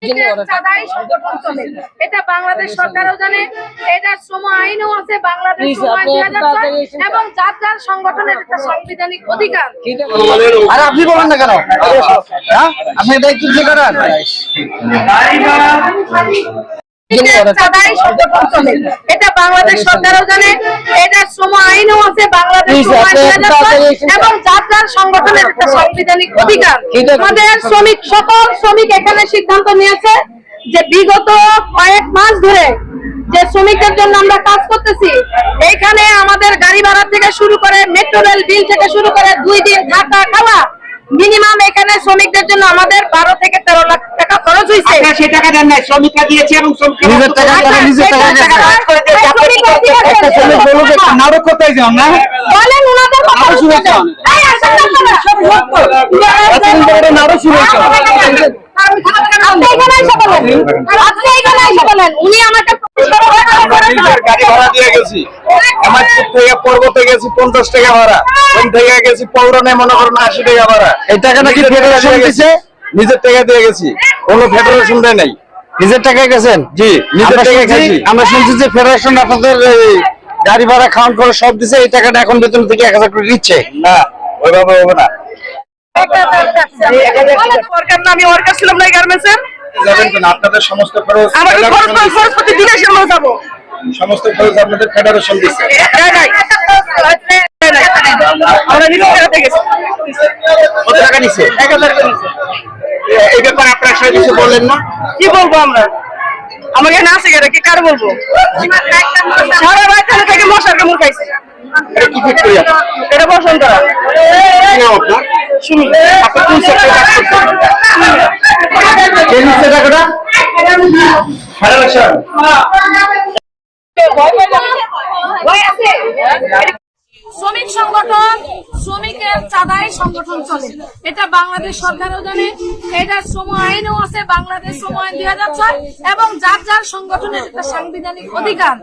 চাঁদাই সংগঠন চলে, এটা বাংলাদেশ সরকারও জানে, এটার শ্রম আইনও আছে, বাংলাদেশ শ্রম আইন 2006 এবং যার যার সংগঠনের একটা সাংবিধানিক অধিকার। আর আপনি বলেন না কেন? আপনি দায়িত্ব দিয়ে করেন। চাঁদাই সংগঠন চলে, এটা বাংলাদেশ সরকারও জানে, এটার শ্রম আইনও আছে, বাংলাদেশ শ্রম আইন 2006 এবং যার যার সংগঠনের একটা সাংবিধানিক অধিকার। আমাদের শ্রমিক, সকল শ্রমিক এখানে সিদ্ধান্ত নিয়েছে যে বিগত কয়েক মাস ধরে যে শ্রমিকদের জন্য আমরা কাজ করতেছি, এইখানে আমাদের গাড়ি ভাড়া থেকে শুরু করে মেট্রো রেল বিল থেকে শুরু করে 2 দিন থাকা খাওয়া মিনিমাম এখানে শ্রমিকদের জন্য আমাদের 12 থেকে 13 লাখ টাকা খরচ হয়েছে। সে টাকা দেন নাই, শ্রমিকরা দিয়েছে এবং নিজের টাকা নাটক করতে যাও না, বলেন ওনাদের কথা শুনেছেন। এই আসেন আপনারা সব নাটক শুনেছ। আপনি এখানে এসে বলেন, আপনি এখানে এসে বলেন উনি আমাকে গাড়ি ভাড়া দিয়ে গেছি, আমার থেকে পর্বতে গেছি 50 টাকা ভাড়া, ওখান থেকে গেছি পৌরনে মনে করেন 80 টাকা ভাড়া। এই টাকা নাকি ফেডারেশন দিয়েছে? নিজের টাকা দিয়ে গেছি, কোনো ফেডারেশন দেয় নাই। নিজের টাকায় গেছেন? জি, নিজের টাকা গেছি। আমরা শুনছি যে ফেডারেশন আপনাদের গাড়ি ভাড়া খাওয়ান করে সব দিছে, এই টাকাটা এখন বেতন থেকে 1000 করে দিচ্ছে না, ওইভাবে হবে না। সরকার না, আমি ওয়ার্কার ছিলাম না গার্মেন্টসের। যাবেন কেন? আপনাদের সমস্ত খরচ আমাদের খরচ প্রতি দিনে আমরা যাব, সমস্ত খরচ আপনাদের ফেডারেশন দিচ্ছে। আমরা নিজের টাকা থেকে গেছি। কত টাকা নিচ্ছে? 1000 টাকা নিচ্ছে। এই ব্যাপারে আপনারা সাথে কিছু বললেন না? কি বলবো আমরা? আমাকে না আছে কেন, কি কার বলবো? সারা রাত থেকে মশার কামড় খাইছে। এটা কি ফ্যাক্টরি? এটা বসন্তরা। কি নাম আপনার? শুনি আপনি কোন সেক্টরে কাজ করছেন? কে নিচ্ছে টাকাটা? ফেডারেশন। শ্রমিক সংগঠন, শ্রমিকের চাঁদাই সংগঠন চলে, এটা বাংলাদেশ সরকারও জানে, এটার শ্রম আইনও আছে, বাংলাদেশ শ্রম আইন 2006 এবং যার যার সংগঠনের একটা সাংবিধানিক অধিকার।